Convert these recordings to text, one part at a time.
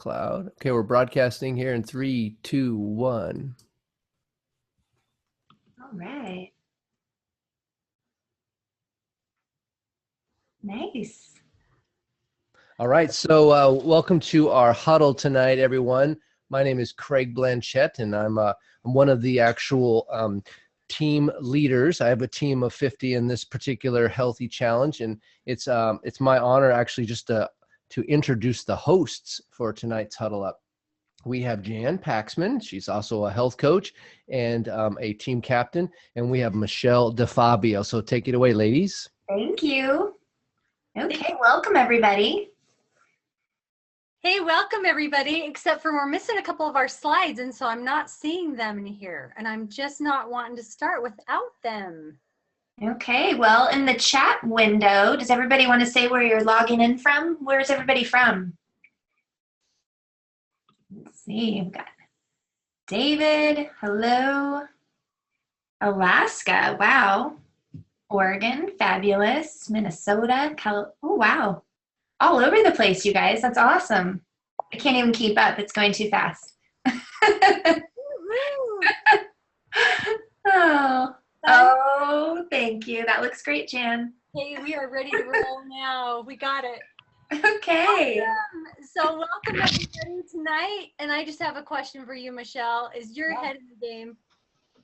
cloud. Okay, we're broadcasting here in 3, 2, 1. All right. Nice. All right, so welcome to our huddle tonight, everyone. My name is Craig Blanchette, and I'm one of the actual team leaders. I have a team of 50 in this particular healthy challenge, and it's my honor actually just to introduce the hosts for tonight's huddle up. We have Jan Paxman. She's also a health coach and a team captain, and we have Michelle DeFabio. So take it away, ladies. Thank you. Okay, welcome everybody. Hey, welcome everybody, except for we're missing a couple of our slides, and so I'm not seeing them in here, and I'm just not wanting to start without them. Okay, well, in the chat window, does everybody want to say where you're logging in from? Where's everybody from? Let's see, we've got David, hello. Alaska, wow. Oregon, fabulous. Minnesota, oh wow. All over the place, you guys. That's awesome. I can't even keep up. It's going too fast. Oh, thank you. That looks great, Jan. Hey, we are ready to roll now. We got it. Okay. Awesome. So welcome everybody tonight. And I just have a question for you, Michelle. Is your head in the game?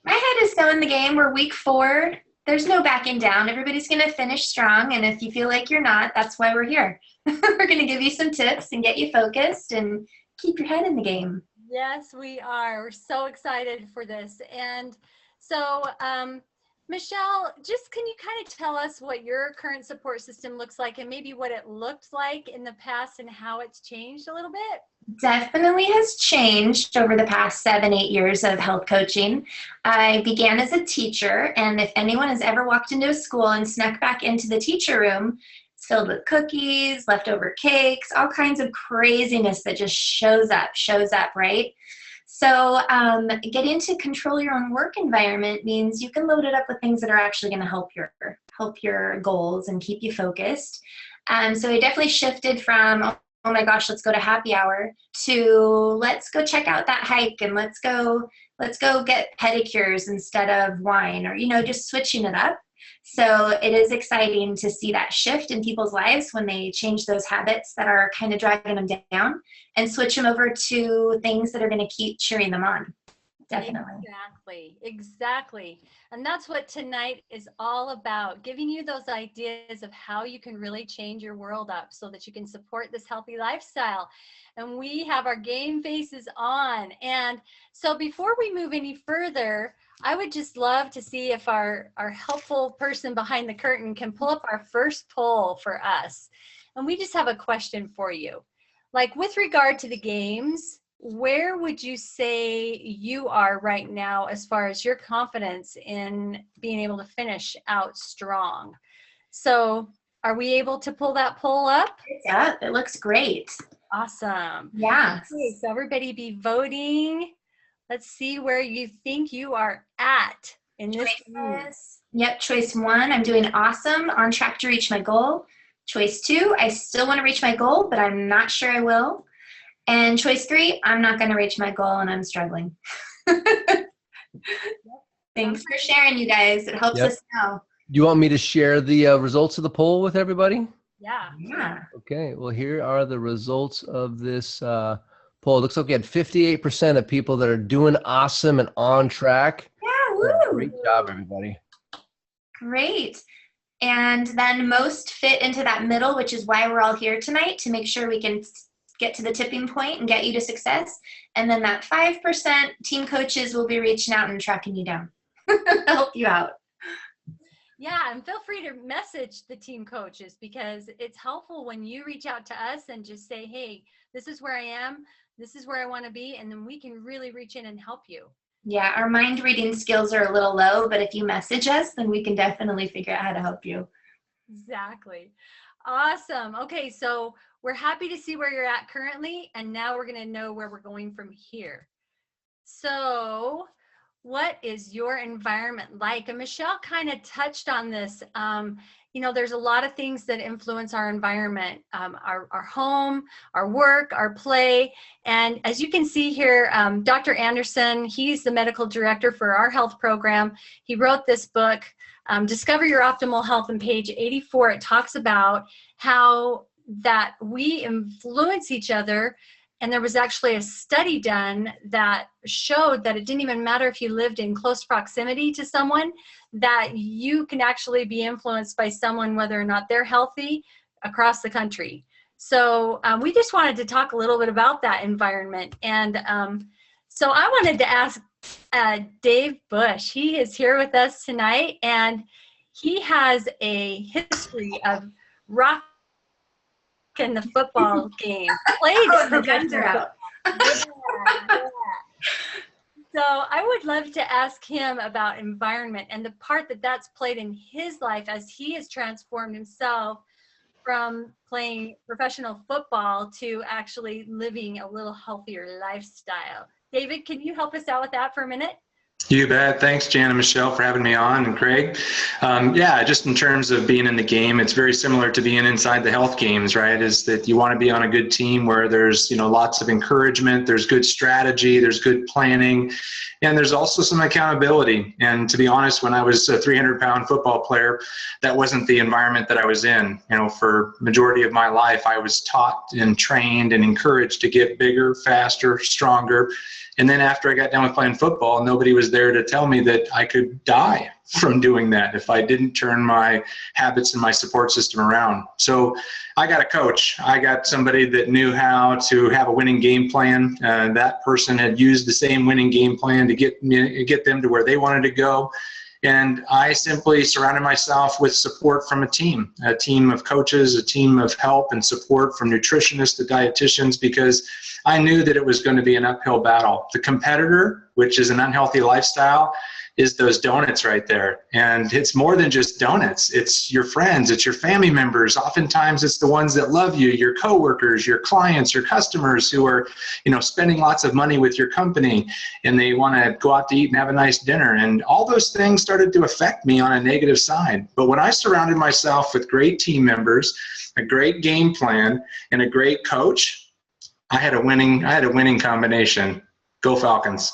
My head is still in the game. We're week 4. There's no backing down. Everybody's going to finish strong. And if you feel like you're not, that's why we're here. We're going to give you some tips and get you focused and keep your head in the game. Yes, we are. We're so excited for this. And so, Michelle, just can you kind of tell us what your current support system looks like and maybe what it looked like in the past and how it's changed a little bit? Definitely has changed over the past 7-8 years of health coaching. I began as a teacher, and if anyone has ever walked into a school and snuck back into the teacher room, it's filled with cookies, leftover cakes, all kinds of craziness that just shows up, right? So getting to control your own work environment means you can load it up with things that are actually going to help your goals and keep you focused. So I definitely shifted from, oh my gosh, let's go to happy hour, to let's go check out that hike and let's go get pedicures instead of wine, or just switching it up. So it is exciting to see that shift in people's lives when they change those habits that are kind of dragging them down and switch them over to things that are going to keep cheering them on. Definitely. Exactly. And that's what tonight is all about, giving you those ideas of how you can really change your world up so that you can support this healthy lifestyle. And we have our game faces on. And so before we move any further, I would just love to see if our helpful person behind the curtain can pull up our first poll for us. And we just have a question for you. Like, with regard to the games, where would you say you are right now as far as your confidence in being able to finish out strong? So are we able to pull that poll up? It's up. It looks great. Awesome. Yeah. Okay, so everybody be voting. Let's see where you think you are at in this room. Yep, choice 1, I'm doing awesome, on track to reach my goal. Choice 2, I still want to reach my goal, but I'm not sure I will. And choice 3, I'm not going to reach my goal and I'm struggling. Thanks for sharing, you guys. It helps us know. Do you want me to share the results of the poll with everybody? Yeah. Okay, well, here are the results of this poll. It looks like we had 58% of people that are doing awesome and on track. Yeah, woo! Great job, everybody. Great. And then most fit into that middle, which is why we're all here tonight, to make sure we can get to the tipping point and get you to success. And then that 5% team coaches will be reaching out and tracking you down. Help you out. Yeah, and feel free to message the team coaches, because it's helpful when you reach out to us and just say, hey, this is where I am, this is where I want to be, and then we can really reach in and help you. Yeah, our mind reading skills are a little low, but if you message us, then we can definitely figure out how to help you. Exactly. Awesome. Okay, so we're happy to see where you're at currently, and now we're going to know where we're going from here. So what is your environment like? And Michelle kind of touched on this. You know, there's a lot of things that influence our environment, our home, our work, our play. And as you can see here, Dr. Anderson, he's the medical director for our health program. He wrote this book, Discover Your Optimal Health, on page 84. It talks about how that we influence each other. And there was actually a study done that showed that it didn't even matter if you lived in close proximity to someone, that you can actually be influenced by someone whether or not they're healthy across the country. So we just wanted to talk a little bit about that environment. And so I wanted to ask Dave Bush. He is here with us tonight, and he has a history of rock in the football game. Played the guns are out. Yeah. So I would love to ask him about environment and the part that that's played in his life as he has transformed himself from playing professional football to actually living a little healthier lifestyle. David, can you help us out with that for a minute? You bet. Thanks, Jan and Michelle, for having me on, and Craig. Yeah, just in terms of being in the game, it's very similar to being inside the health games, right? Is that you want to be on a good team where there's, lots of encouragement, there's good strategy, there's good planning, and there's also some accountability. And to be honest, when I was a 300-pound football player, that wasn't the environment that I was in. For majority of my life, I was taught and trained and encouraged to get bigger, faster, stronger. And then after I got done with playing football, nobody was there to tell me that I could die from doing that if I didn't turn my habits and my support system around. So I got a coach. I got somebody that knew how to have a winning game plan. That person had used the same winning game plan to get them to where they wanted to go. And I simply surrounded myself with support from a team of coaches, a team of help and support from nutritionists to dietitians, because I knew that it was going to be an uphill battle. The competitor, which is an unhealthy lifestyle, is those donuts right there. And it's more than just donuts. It's your friends, it's your family members. Oftentimes it's the ones that love you, your coworkers, your clients, your customers who are, spending lots of money with your company, and they want to go out to eat and have a nice dinner. And all those things started to affect me on a negative side. But when I surrounded myself with great team members, a great game plan, and a great coach, I had a winning combination. Go Falcons.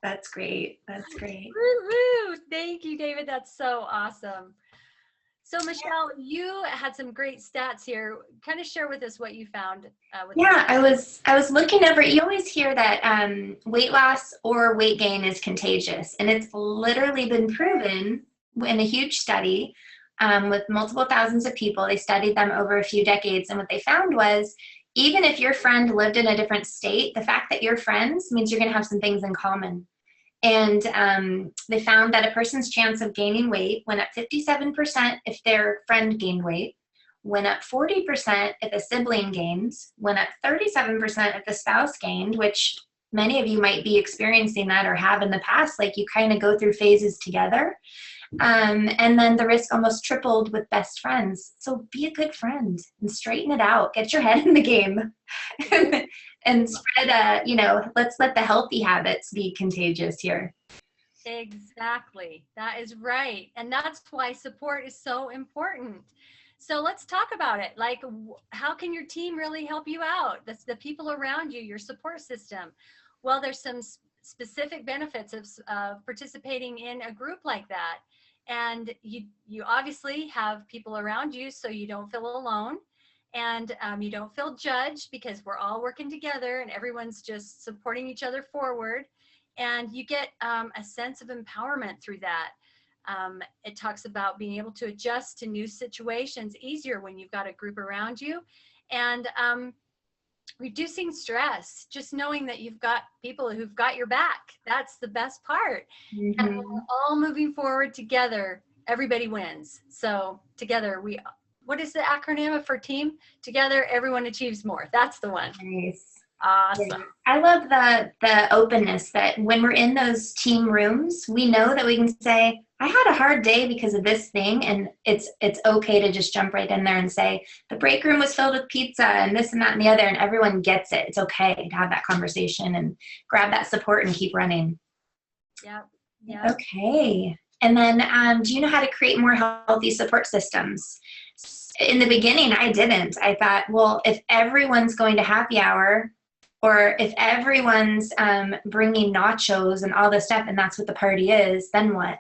That's great. That's great. Woo-hoo. Thank you, David. That's so awesome. So Michelle, you had some great stats here. Kind of share with us what you found. I was looking over. You always hear that weight loss or weight gain is contagious, and it's literally been proven in a huge study with multiple thousands of people. They studied them over a few decades, and what they found was, even if your friend lived in a different state, the fact that you're friends means you're going to have some things in common. And they found that a person's chance of gaining weight went up 57% if their friend gained weight, went up 40% if a sibling gained, went up 37% if the spouse gained, which many of you might be experiencing that or have in the past, like you kind of go through phases together. And then the risk almost tripled with best friends. So be a good friend and straighten it out. Get your head in the game and spread, let's let the healthy habits be contagious here. Exactly. That is right. And that's why support is so important. So let's talk about it. Like, how can your team really help you out? That's the people around you, your support system. Well, there's some specific benefits of participating in a group like that. And you obviously have people around you so you don't feel alone, and you don't feel judged because we're all working together and everyone's just supporting each other forward. And you get a sense of empowerment through that. It talks about being able to adjust to new situations easier when you've got a group around you, and reducing stress, just knowing that you've got people who've got your back. That's the best part. Mm-hmm. And we're all moving forward together. Everybody wins. So together what is the acronym for team? Together, everyone achieves more. That's the one. Nice. Awesome. Yeah. I love the openness that when we're in those team rooms, we know that we can say, I had a hard day because of this thing, and it's okay to just jump right in there and say, the break room was filled with pizza and this and that and the other, and everyone gets it. It's okay to have that conversation and grab that support and keep running. Yeah. Yeah. Okay. And then do you know how to create more healthy support systems? In the beginning, I didn't. I thought, well, if everyone's going to happy hour, or if everyone's bringing nachos and all this stuff, and that's what the party is, then what?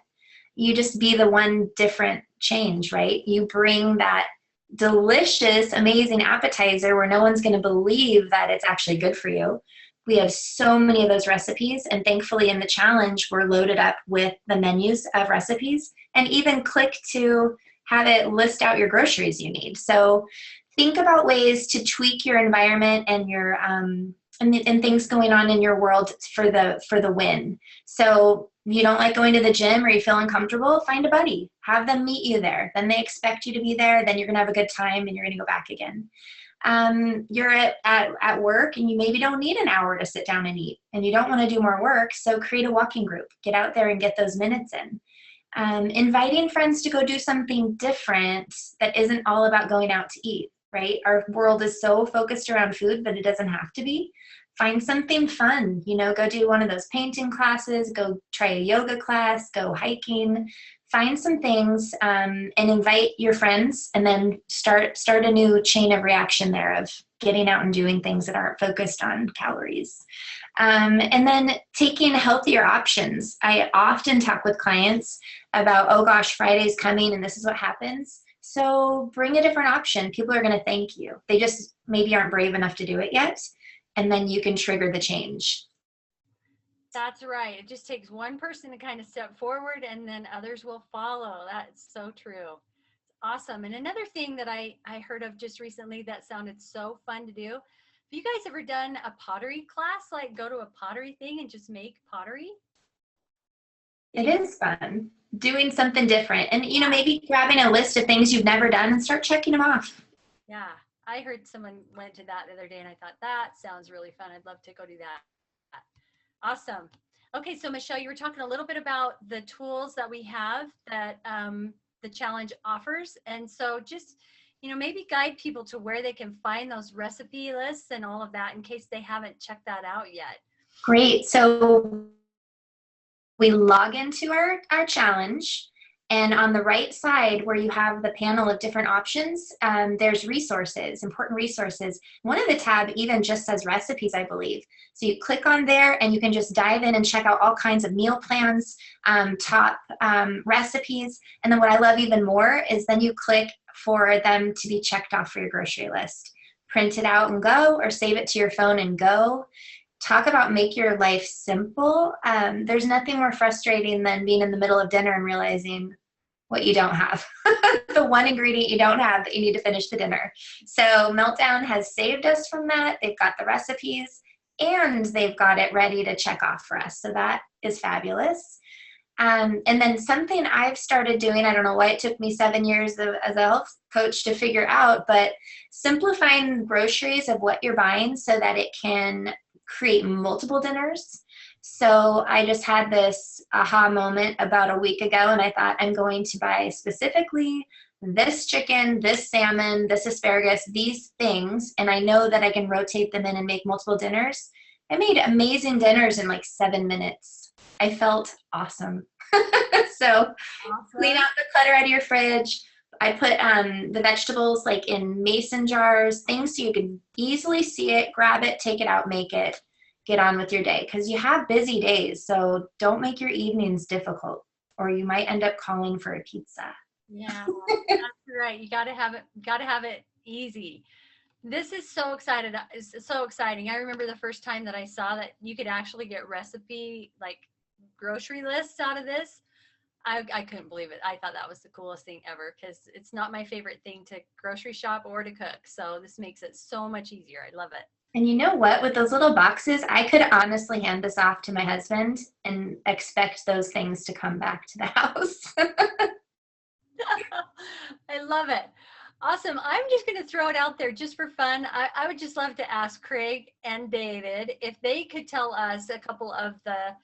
You just be the one different change, right? You bring that delicious, amazing appetizer where no one's going to believe that it's actually good for you. We have so many of those recipes, and thankfully in the challenge, we're loaded up with the menus of recipes, and even click to have it list out your groceries you need. So think about ways to tweak your environment and your and things going on in your world for the win. So you don't like going to the gym, or you feel uncomfortable, find a buddy, have them meet you there. Then they expect you to be there. Then you're gonna have a good time and you're gonna go back again. You're at work and you maybe don't need an hour to sit down and eat, and you don't want to do more work. So create a walking group, get out there and get those minutes in. Inviting friends to go do something different that isn't all about going out to eat, right? Our world is so focused around food, but it doesn't have to be. Find something fun, go do one of those painting classes, go try a yoga class, go hiking, find some things and invite your friends, and then start a new chain of reaction there of getting out and doing things that aren't focused on calories. And then taking healthier options. I often talk with clients about, oh gosh, Friday's coming and this is what happens. So bring a different option. People are going to thank you. They just maybe aren't brave enough to do it yet. And then you can trigger the change. That's right. It just takes one person to kind of step forward, and then others will follow. That's so true. Awesome. And another thing that I heard of just recently that sounded so fun to do. Have you guys ever done a pottery class? Like go to a pottery thing and just make pottery? It is fun doing something different, and maybe grabbing a list of things you've never done and start checking them off. Yeah, I heard someone went to that the other day, and I thought that sounds really fun. I'd love to go do that. Awesome. Okay, so Michelle, you were talking a little bit about the tools that we have that the challenge offers, and so just maybe guide people to where they can find those recipe lists and all of that in case they haven't checked that out yet. Great. So we log into our challenge, and on the right side where you have the panel of different options, there's resources, important resources. One of the tab even just says recipes, I believe. So you click on there and you can just dive in and check out all kinds of meal plans, top recipes. And then what I love even more is then you click for them to be checked off for your grocery list. Print it out and go, or save it to your phone and go. Talk about make your life simple. There's nothing more frustrating than being in the middle of dinner and realizing what you don't have. The one ingredient you don't have that you need to finish the dinner. So Meltdown has saved us from that. They've got the recipes and they've got it ready to check off for us. So that is fabulous. And then something I've started doing, I don't know why it took me 7 years as a health coach to figure out, but simplifying groceries of what you're buying so that it can create multiple dinners. So I just had this aha moment about a week ago, and I thought, I'm going to buy specifically this chicken, this salmon, this asparagus, these things, and I know that I can rotate them in and make multiple dinners. I made amazing dinners in like 7 minutes. I felt awesome. So clean out the clutter out of your fridge. I put the vegetables like in mason jars, things so you can easily see it, grab it, take it out, make it, get on with your day. Because you have busy days, so don't make your evenings difficult, or you might end up calling for a pizza. Yeah, that's right. You got to have it easy. This is so excited. It's so exciting. I remember the first time that I saw that you could actually get recipe, like grocery lists out of this. I couldn't believe it. I thought that was the coolest thing ever, because it's not my favorite thing to grocery shop or to cook. So this makes it so much easier. I love it. And you know what? With those little boxes, I could honestly hand this off to my husband and expect those things to come back to the house. I love it. Awesome. I'm just going to throw it out there just for fun. I would just love to ask Craig and David if they could tell us a couple of the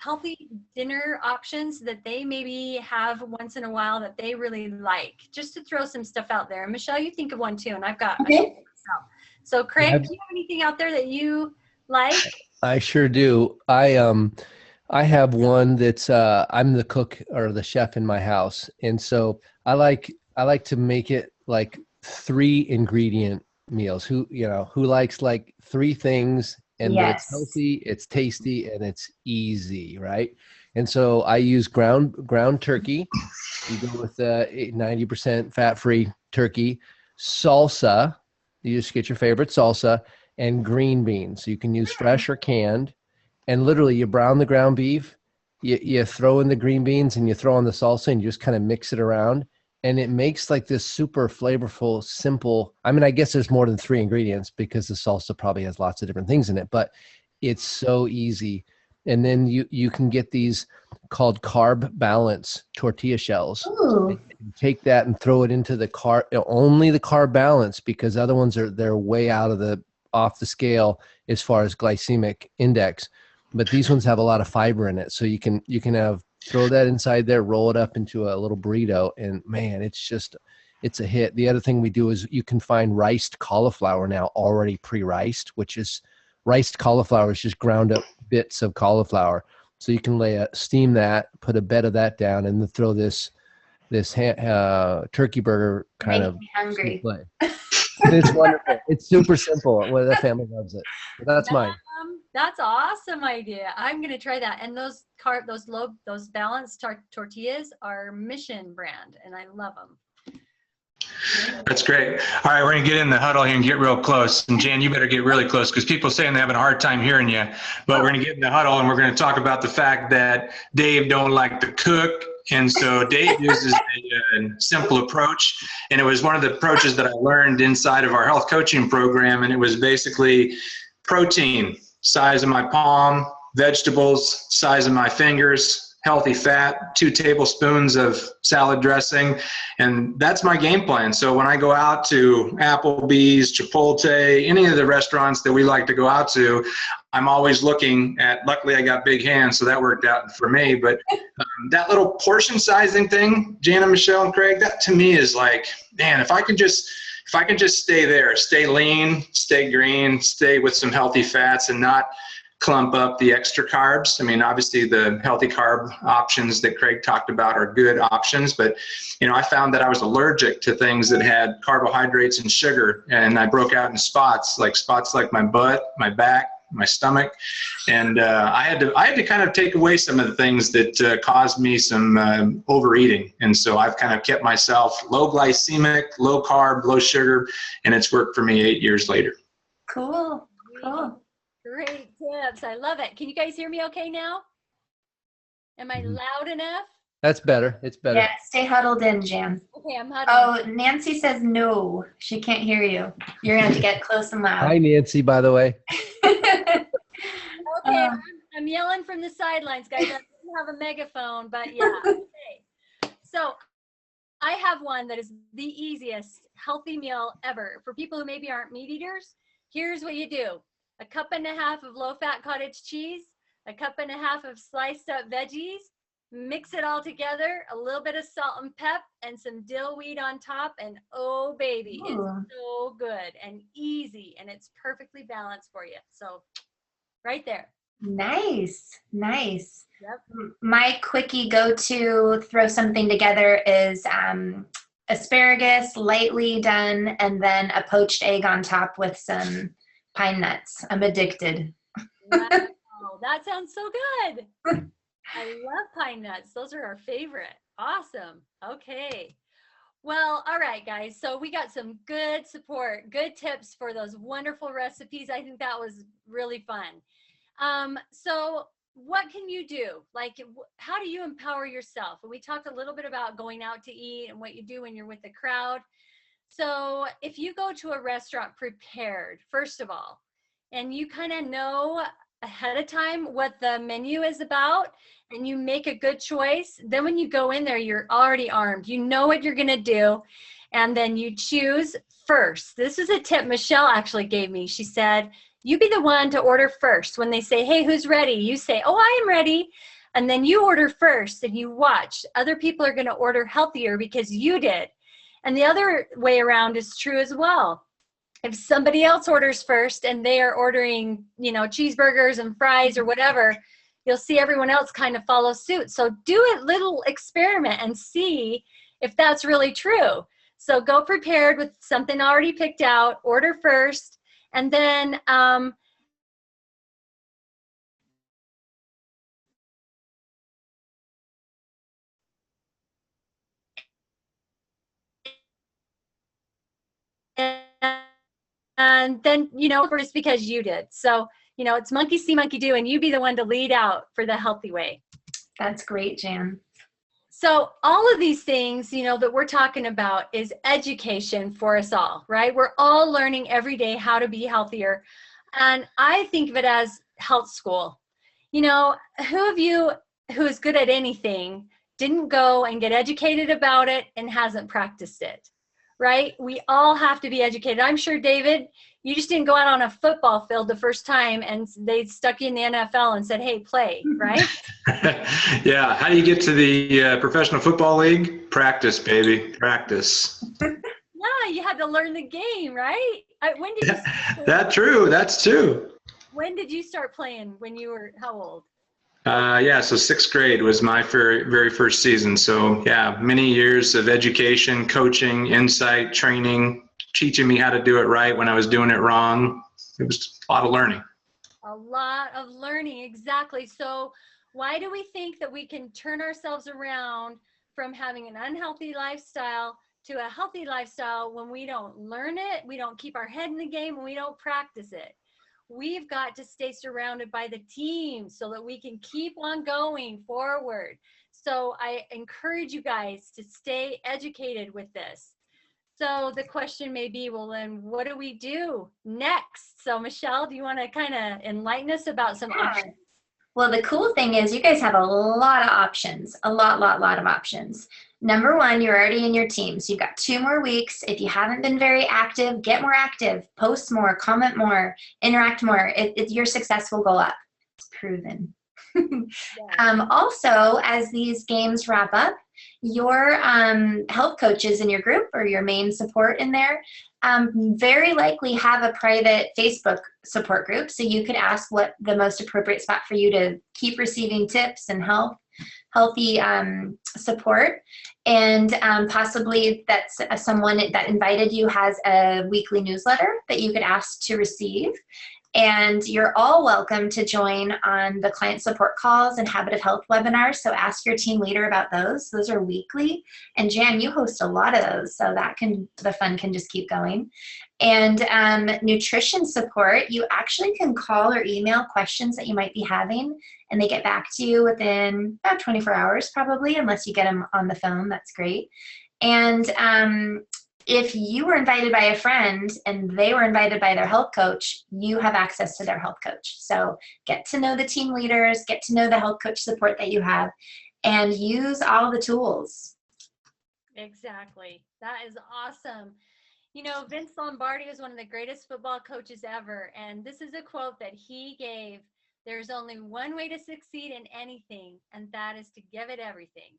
healthy dinner options that they maybe have once in a while that they really like, just to throw some stuff out there. And Michelle, you think of one too, and I've got a couple myself. So Craig, do you have anything out there that you like? I sure do. I have one that's I'm the cook or the chef in my house, and so I like to make it like 3 ingredient meals. Who likes like 3 things, and that it's healthy, it's tasty, and it's easy, right? And so I use ground turkey. You go with 90% fat-free turkey, salsa. You just get your favorite salsa, and green beans. You can use fresh or canned. And literally, you brown the ground beef, you throw in the green beans, and you throw on the salsa, and you just kind of mix it around. And it makes like this super flavorful, simple. I mean, I guess there's more than 3 ingredients because the salsa probably has lots of different things in it, but it's so easy. And then you can get these called carb balance tortilla shells. Ooh. And take that and throw it into the only the carb balance, because other ones they're way off the scale as far as glycemic index. But these ones have a lot of fiber in it. So you can throw that inside there, roll it up into a little burrito, and man, it's a hit. The other thing we do is you can find riced cauliflower now already pre-riced, which is riced cauliflower is just ground up bits of cauliflower. So you can steam that, put a bed of that down, and then throw this turkey burger kind of hungry. It's wonderful. It's super simple. Well, the family loves it. But that's mine. That's awesome idea. I'm going to try that. And those balanced tortillas are Mission brand, and I love them. That's great. All right, we're going to get in the huddle here and get real close. And Jan, you better get really close, because people are saying they're having a hard time hearing you. But we're going to get in the huddle, and we're going to talk about the fact that Dave don't like to cook. And so Dave uses a simple approach. And it was one of the approaches that I learned inside of our health coaching program. And it was basically protein, size of my palm, vegetables, size of my fingers, healthy fat, 2 tablespoons of salad dressing. And that's my game plan. So when I go out to Applebee's, Chipotle, any of the restaurants that we like to go out to, I'm always looking at, luckily I got big hands, so that worked out for me. But that little portion sizing thing, Jana, Michelle, and Craig, that to me is like, man, if I can just stay there, stay lean, stay green, stay with some healthy fats, and not clump up the extra carbs. I mean, obviously the healthy carb options that Craig talked about are good options, but I found that I was allergic to things that had carbohydrates and sugar, and I broke out in spots like my butt, my back, my stomach, and I had to kind of take away some of the things that caused me some overeating. And so I've kind of kept myself low glycemic, low carb, low sugar, and it's worked for me 8 years later. Cool. Great tips. I love it. Can you guys hear me okay now? Am I loud enough? That's better. It's better. Yeah, stay huddled in, Jan. Okay, I'm huddled. Oh, Nancy says no. She can't hear you. You're going to have to get close and loud. Hi, Nancy, by the way. Okay, I'm yelling from the sidelines, guys. I don't have a megaphone, but yeah. Okay. So I have one that is the easiest healthy meal ever. For people who maybe aren't meat eaters, here's what you do. 1.5 cups of low-fat cottage cheese, 1.5 cups of sliced up veggies, mix it all together, a little bit of salt and pep, and some dill weed on top, and oh baby, it's so good and easy, and it's perfectly balanced for you. So right there. Nice. Yep. My quickie go-to throw something together is asparagus, lightly done, and then a poached egg on top with some pine nuts. I'm addicted. Wow, that sounds so good. I love pine nuts. Those are our favorite. Awesome. Okay. Well, all right, guys. So we got some good support, good tips for those wonderful recipes. I think that was really fun. So what can you do? Like, how do you empower yourself? We talked a little bit about going out to eat and what you do when you're with the crowd. So if you go to a restaurant prepared, first of all, and you kind of know ahead of time what the menu is about, and you make a good choice, then when you go in there, you're already armed. You know what you're going to do. And then you choose first. This is a tip Michelle actually gave me. She said, you be the one to order first. When they say, hey, who's ready? You say, oh, I am ready. And then you order first and you watch. Other people are going to order healthier because you did. And the other way around is true as well. If somebody else orders first and they are ordering, cheeseburgers and fries or whatever, you'll see everyone else kind of follow suit. So do a little experiment and see if that's really true. So go prepared with something already picked out, order first, and then and then, just because you did. So, it's monkey see, monkey do, and you be the one to lead out for the healthy way. That's great, Jan. So all of these things, that we're talking about is education for us all, right? We're all learning every day how to be healthier. And I think of it as health school. Who of you who is good at anything didn't go and get educated about it and hasn't practiced it, right? We all have to be educated. I'm sure, David, you just didn't go out on a football field the first time and they stuck you in the NFL and said, hey, play, right? Yeah. How do you get to the professional football league? Practice, baby. Practice. Yeah, you had to learn the game, right? When did you That's true. When did you start playing? When you were how old? So 6th grade was my very first season. So yeah, many years of education, coaching, insight, training, teaching me how to do it right when I was doing it wrong. It was a lot of learning. A lot of learning, exactly. So why do we think that we can turn ourselves around from having an unhealthy lifestyle to a healthy lifestyle when we don't learn it, we don't keep our head in the game, and we don't practice it? We've got to stay surrounded by the team so that we can keep on going forward. So I encourage you guys to stay educated with this. So the question may be, well, then what do we do next? So Michelle, do you want to kind of enlighten us about some options? Well, the cool thing is you guys have a lot of options, a lot of options. Number one, you're already in your team. So you've got 2 more weeks. If you haven't been very active, get more active, post more, comment more, interact more. Your success will go up. It's proven. Yeah. Also, as these games wrap up, your health coaches in your group or your main support in there very likely have a private Facebook support group. So you could ask what the most appropriate spot for you to keep receiving tips and healthy support. And possibly that's someone that invited you has a weekly newsletter that you could ask to receive. And you're all welcome to join on the client support calls and habit of health webinars. So ask your team leader about those. Those are weekly. And Jan, you host a lot of those. So the fun can just keep going. And nutrition support, you actually can call or email questions that you might be having, and they get back to you within about 24 hours probably, unless you get them on the phone. That's great. And if you were invited by a friend and they were invited by their health coach, you have access to their health coach. So get to know the team leaders, get to know the health coach support that you have, and use all the tools. Exactly. That is awesome. Vince Lombardi was one of the greatest football coaches ever. And this is a quote that he gave. There's only one way to succeed in anything, and that is to give it everything.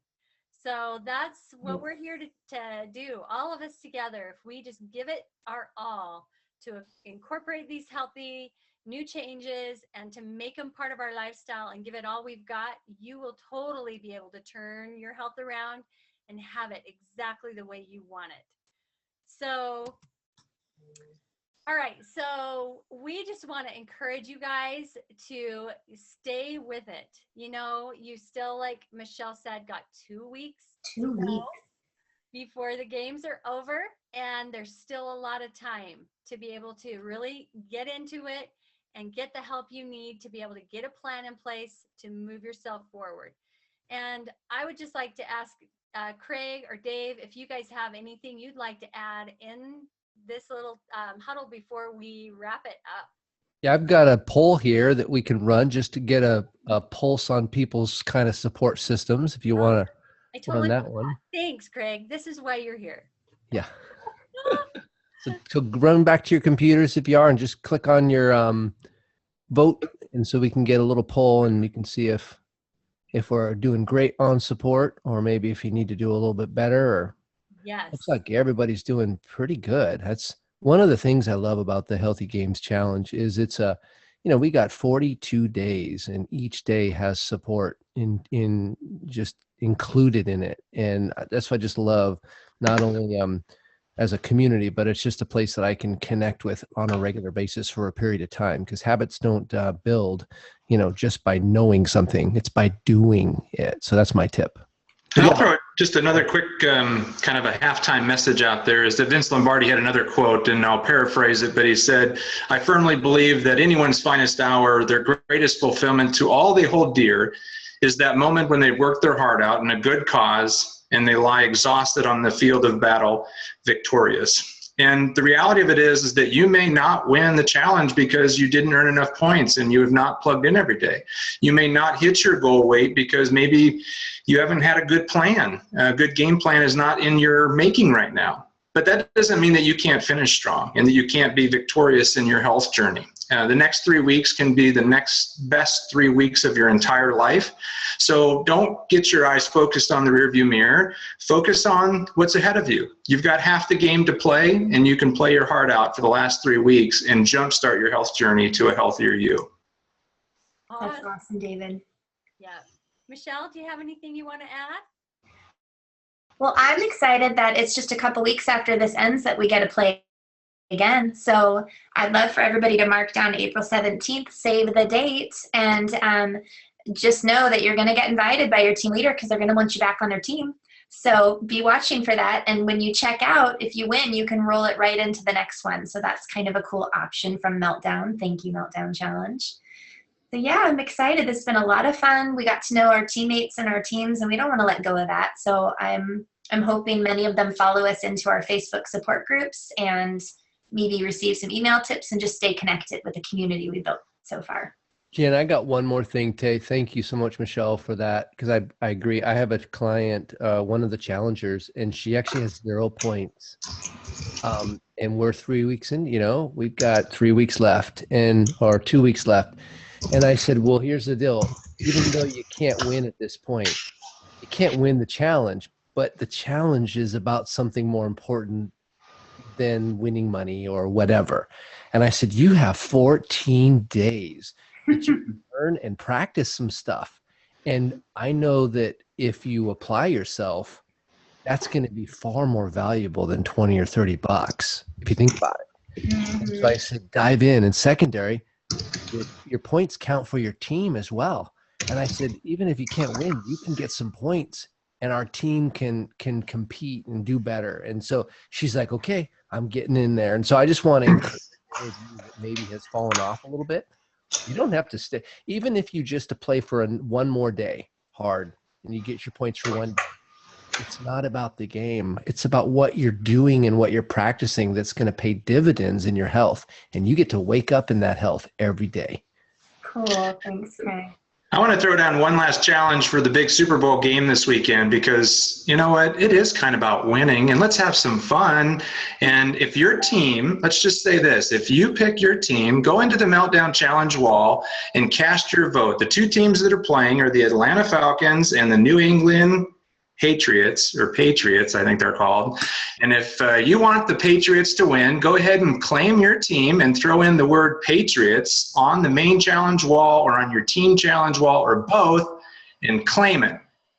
So that's what we're here to do, all of us together. If we just give it our all to incorporate these healthy new changes and to make them part of our lifestyle and give it all we've got, you will totally be able to turn your health around and have it exactly the way you want it. So, all right, so we just want to encourage you guys to stay with it. You still, like Michelle said, got 2 weeks 2 weeks before the games are over, and there's still a lot of time to be able to really get into it and get the help you need to be able to get a plan in place to move yourself forward. And I would just like to ask Craig or Dave if you guys have anything you'd like to add in this little huddle before we wrap it up. Yeah, I've got a poll here that we can run just to get a pulse on people's kind of support systems if you want to run that one. Thanks, Craig. This is why you're here. Yeah. So run back to your computers if you are, and just click on your vote, and so we can get a little poll, and we can see if we're doing great on support, or maybe if you need to do a little bit better. Or Yes. looks like everybody's doing pretty good. That's one of the things I love about the Healthy Games Challenge is it's a, we got 42 days, and each day has support in just included in it, and that's what I just love. Not only as a community, but it's just a place that I can connect with on a regular basis for a period of time, because habits don't build, just by knowing something. It's by doing it. So that's my tip. And I'll throw just another quick kind of a halftime message out there is that Vince Lombardi had another quote, and I'll paraphrase it, but he said, "I firmly believe that anyone's finest hour, their greatest fulfillment to all they hold dear, is that moment when they work their heart out in a good cause and they lie exhausted on the field of battle, victorious." And the reality of it is that you may not win the challenge because you didn't earn enough points and you have not plugged in every day. You may not hit your goal weight because maybe you haven't had a good plan. A good game plan is not in your making right now. But that doesn't mean that you can't finish strong and that you can't be victorious in your health journey. The next 3 weeks can be the next best 3 weeks of your entire life. So don't get your eyes focused on the rearview mirror. Focus on what's ahead of you. You've got half the game to play, and you can play your heart out for the last 3 weeks and jumpstart your health journey to a healthier you. That's awesome, David. Yeah. Michelle, do you have anything you want to add? Well, I'm excited that it's just a couple weeks after this ends that we get to play again. So I'd love for everybody to mark down April 17th, save the date, and just know that you're going to get invited by your team leader because they're going to want you back on their team. So be watching for that. And when you check out, if you win, you can roll it right into the next one. So that's kind of a cool option from Meltdown. Thank you, Meltdown Challenge. So yeah, I'm excited. It's been a lot of fun. We got to know our teammates and our teams, and we don't want to let go of that. So I'm hoping many of them follow us into our Facebook support groups and maybe receive some email tips and just stay connected with the community we built so far. Jan, I got one more thing, Tay. Thank you so much, Michelle, for that, because I agree. I have a client, one of the challengers, and she actually has 0 points. And we're 3 weeks in, we've got 3 weeks left or 2 weeks left. And I said, well, here's the deal. Even though you can't win at this point, you can't win the challenge, but the challenge is about something more important than winning money or whatever. And I said, you have 14 days that you can learn and practice some stuff. And I know that if you apply yourself, that's going to be far more valuable than 20 or 30 bucks, if you think about it. Mm-hmm. So I said, dive in. And secondary, your points count for your team as well. And I said, even if you can't win, you can get some points and our team can compete and do better. And so she's like, okay, I'm getting in there. And so I just want to encourage those of you that maybe has fallen off a little bit. You don't have to stay. Even if you just to play for one more day hard and you get your points for one day, it's not about the game. It's about what you're doing and what you're practicing that's going to pay dividends in your health. And you get to wake up in that health every day. Cool. Thanks, Kay. I want to throw down one last challenge for the big Super Bowl game this weekend, because you know what? It is kind of about winning, and let's have some fun. And if your team, let's just say this, if you pick your team, go into the Meltdown Challenge wall and cast your vote. The two teams that are playing are the Atlanta Falcons and the New England Patriots, I think they're called. And if you want the Patriots to win, go ahead and claim your team and throw in the word Patriots on the main challenge wall or on your team challenge wall or both and claim it.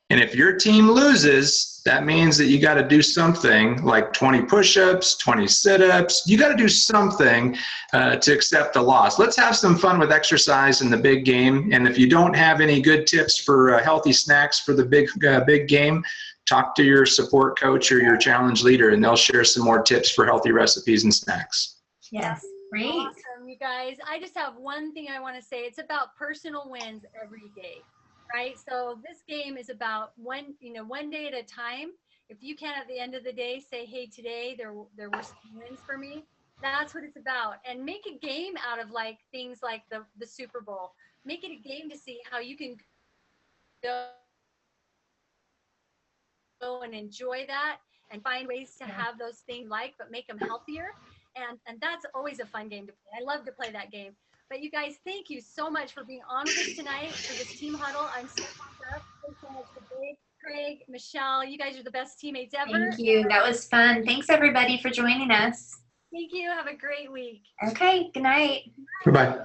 And if your team loses, that means that you got to do something like 20 push-ups, 20 sit-ups. You got to do something to accept the loss. Let's have some fun with exercise in the big game. And if you don't have any good tips for healthy snacks for the big game, talk to your support coach or your challenge leader, and they'll share some more tips for healthy recipes and snacks. Yes, great. Awesome, you guys. I just have one thing I want to say. It's about personal wins every day. Right. So this game is about one day at a time. If you can, at the end of the day, say, hey, today there were some wins for me. That's what it's about. And make a game out of like things like the Super Bowl. Make it a game to see how you can go and enjoy that and find ways to have those things like, but make them healthier. And that's always a fun game to play. I love to play that game. But you guys, thank you so much for being on with us tonight for this team huddle. I'm so pumped up. Thanks so much to Dave, Craig, Michelle. You guys are the best teammates ever. Thank you. That was fun. Thanks everybody for joining us. Thank you. Have a great week. Okay. Good night. Goodbye.